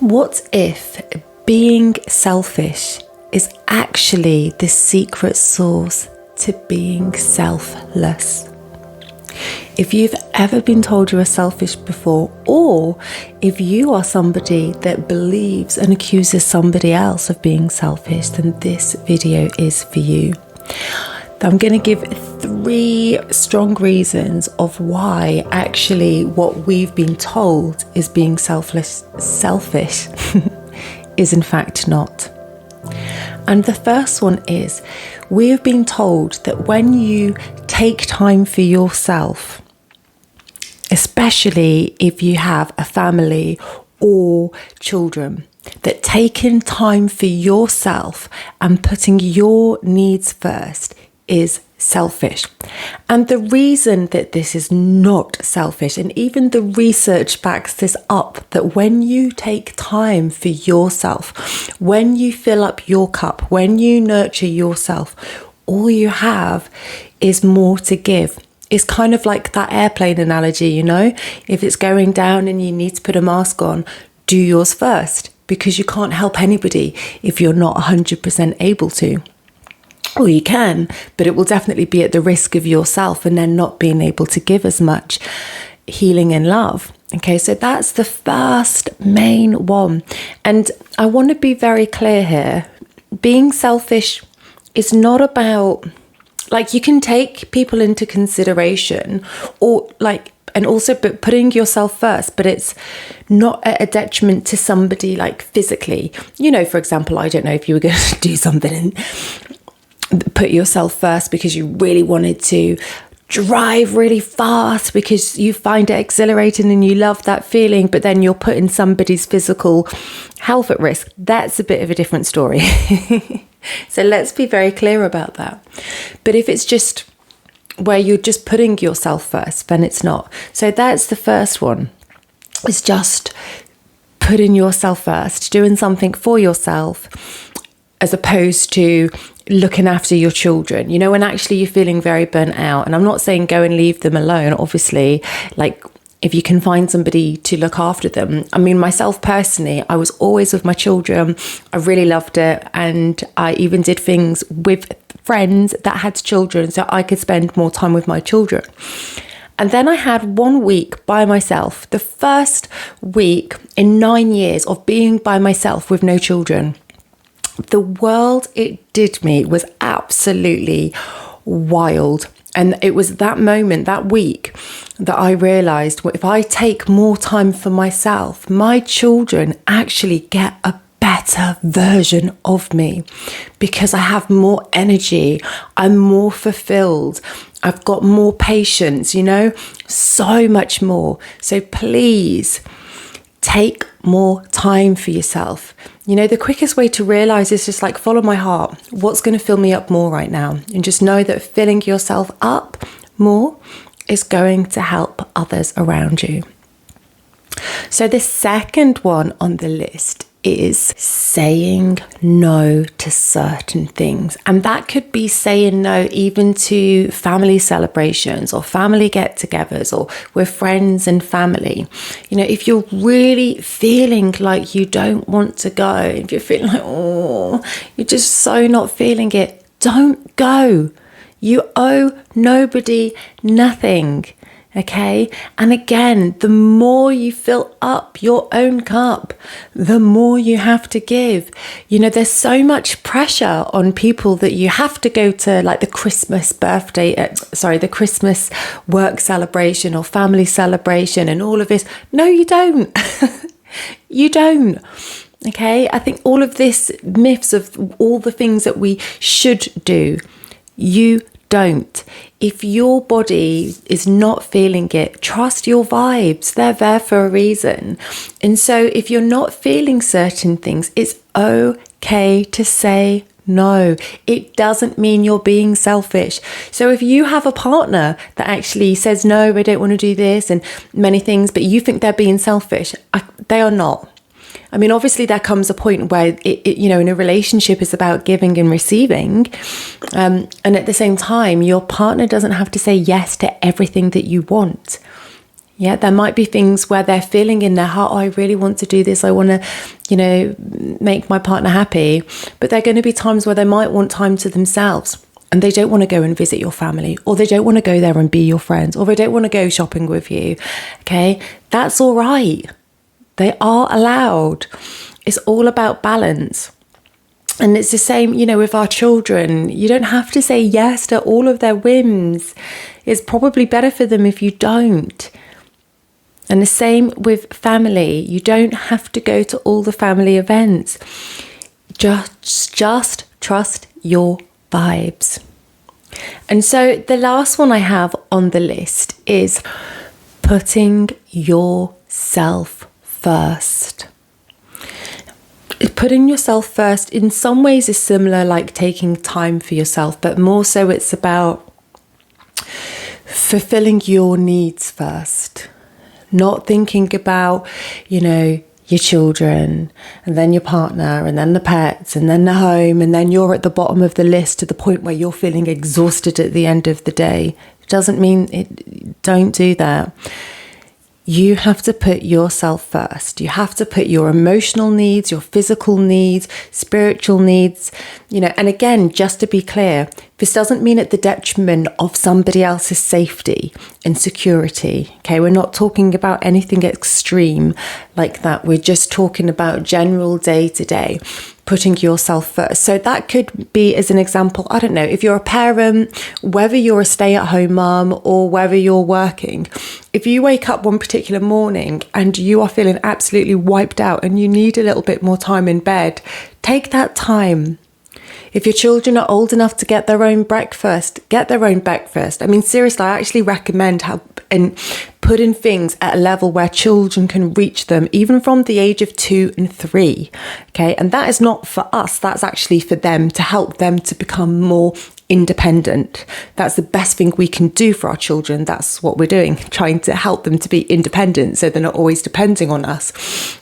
What if being selfish is actually the secret sauce to being selfless? If you've ever been told you are selfish before, or if you are somebody that believes and accuses somebody else of being selfish, then this video is for you. I'm going to give 3 strong reasons of why actually what we've been told is being selfish is in fact not. And the first one is, we have been told that when you take time for yourself, especially if you have a family or children, that taking time for yourself and putting your needs first is selfish. And the reason that this is not selfish, and even the research backs this up, that when you take time for yourself, when you fill up your cup, when you nurture yourself, all you have is more to give. It's kind of like that airplane analogy, you know, if it's going down and you need to put a mask on, do yours first, because you can't help anybody if you're not 100% able to. Or you can, but it will definitely be at the risk of yourself and then not being able to give as much healing and love. Okay, so that's the first main one. And I want to be very clear here. Being selfish is not about, like, you can take people into consideration or like, and also but putting yourself first, but it's not at a detriment to somebody, like physically. You know, for example, I don't know, if you were going to do something and put yourself first because you really wanted to drive really fast because you find it exhilarating and you love that feeling, but then you're putting somebody's physical health at risk. That's a bit of a different story. So let's be very clear about that. But if it's just where you're just putting yourself first, then it's not. So that's the first one. It's just putting yourself first, doing something for yourself, as opposed to looking after your children, you know, when actually you're feeling very burnt out. And I'm not saying go and leave them alone, obviously, like if you can find somebody to look after them. I mean, myself personally, I was always with my children. I really loved it. And I even did things with friends that had children so I could spend more time with my children. And then I had 1 week by myself, the first week in 9 years of being by myself with no children. The world it did me was absolutely wild. And it was that moment, that week, that I realized, well, if I take more time for myself, my children actually get a better version of me because I have more energy. I'm more fulfilled. I've got more patience, you know, so much more. So please take more time for yourself. You know, the quickest way to realize is just like follow my heart. What's going to fill me up more right now? And just know that filling yourself up more is going to help others around you. So the second one on the list is saying no to certain things. And that could be saying no even to family celebrations or family get-togethers or with friends and family. You know, if you're really feeling like you don't want to go, if you're feeling like, oh, you're just so not feeling it, don't go. You owe nobody nothing. Okay. And again, the more you fill up your own cup, the more you have to give. You know, there's so much pressure on people that you have to go to like the Christmas the Christmas work celebration or family celebration and all of this. No, you don't. You don't. Okay. I think all of this myths of all the things that we should do, you don't. If your body is not feeling it, trust your vibes. They're there for a reason. And so if you're not feeling certain things, it's okay to say no. It doesn't mean you're being selfish. So if you have a partner that actually says, no, I don't want to do this and many things, but you think they're being selfish, they are not. I mean, obviously there comes a point where you know, in a relationship it's about giving and receiving. And at the same time, your partner doesn't have to say yes to everything that you want. Yeah, there might be things where they're feeling in their heart, oh, I really want to do this. I want to, make my partner happy. But there are going to be times where they might want time to themselves and they don't want to go and visit your family, or they don't want to go there and be your friends, or they don't want to go shopping with you. Okay, that's all right. They are allowed. It's all about balance. And it's the same, with our children. You don't have to say yes to all of their whims. It's probably better for them if you don't. And the same with family. You don't have to go to all the family events. Just trust your vibes. And so the last one I have on the list is putting yourself first. Putting yourself first in some ways is similar, like taking time for yourself, but more so it's about fulfilling your needs first. Not thinking about, your children and then your partner and then the pets and then the home, and then you're at the bottom of the list to the point where you're feeling exhausted at the end of the day. It doesn't mean it. Don't do that. You have to put yourself first. You have to put your emotional needs, your physical needs, spiritual needs, and again, just to be clear, this doesn't mean at the detriment of somebody else's safety and security. Okay, we're not talking about anything extreme like that. We're just talking about general day to day, putting yourself first. So that could be, as an example, I don't know, if you're a parent, whether you're a stay-at-home mum or whether you're working, if you wake up one particular morning and you are feeling absolutely wiped out and you need a little bit more time in bed, take that time. If your children are old enough to get their own breakfast, get their own breakfast. I mean, seriously, I actually recommend putting things at a level where children can reach them, even from the age of 2 and 3. Okay, and that is not for us. That's actually for them, to help them to become more independent. That's the best thing we can do for our children. That's what we're doing, trying to help them to be independent so they're not always depending on us.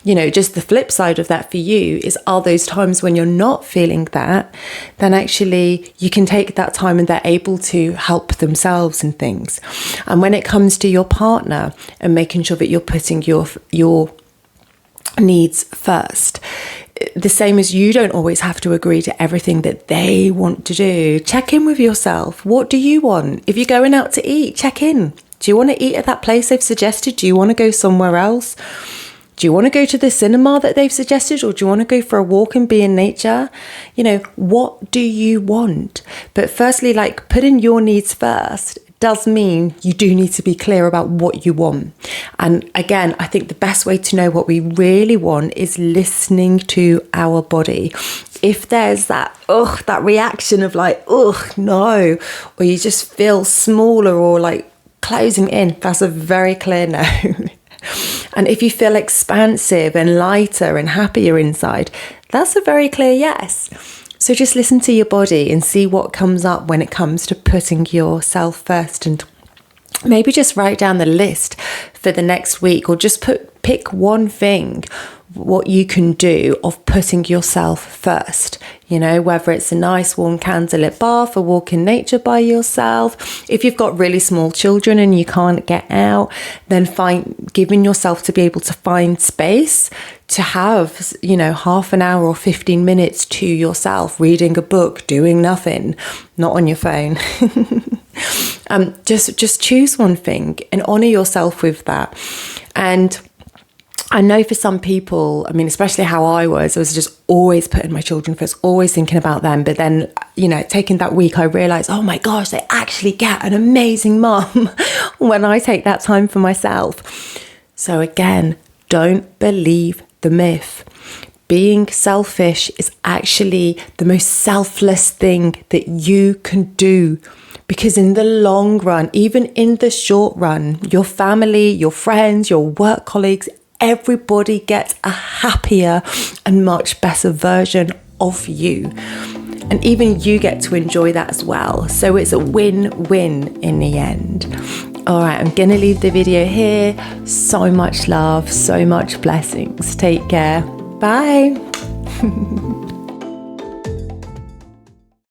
Just the flip side of that for you is, are those times when you're not feeling that, then actually you can take that time and they're able to help themselves and things. And when it comes to your partner and making sure that you're putting your needs first, the same as you don't always have to agree to everything that they want to do. Check in with yourself. What do you want? If you're going out to eat, check in. Do you want to eat at that place they've suggested? Do you want to go somewhere else? Do you want to go to the cinema that they've suggested, or do you want to go for a walk and be in nature? What do you want? But firstly, putting your needs first does mean you do need to be clear about what you want. And again, I think the best way to know what we really want is listening to our body. If there's that reaction of no, or you just feel smaller or closing in, that's a very clear no. And if you feel expansive and lighter and happier inside, that's a very clear yes. So just listen to your body and see what comes up when it comes to putting yourself first, and maybe just write down the list for the next week, or just pick one thing what you can do of putting yourself first. Whether it's a nice warm candlelit bath, a walk in nature by yourself. If you've got really small children and you can't get out, then giving yourself to be able to find space to have, half an hour or 15 minutes to yourself, reading a book, doing nothing, not on your phone. Just choose one thing and honor yourself with that. And I know for some people, especially how I was just always putting my children first, always thinking about them. But then, taking that week, I realized, oh my gosh, they actually get an amazing mum when I take that time for myself. So again, don't believe the myth. Being selfish is actually the most selfless thing that you can do. Because in the long run, even in the short run, your family, your friends, your work colleagues, everybody gets a happier and much better version of you. And even you get to enjoy that as well. So it's a win-win in the end. All right, I'm going to leave the video here. So much love, so much blessings. Take care. Bye.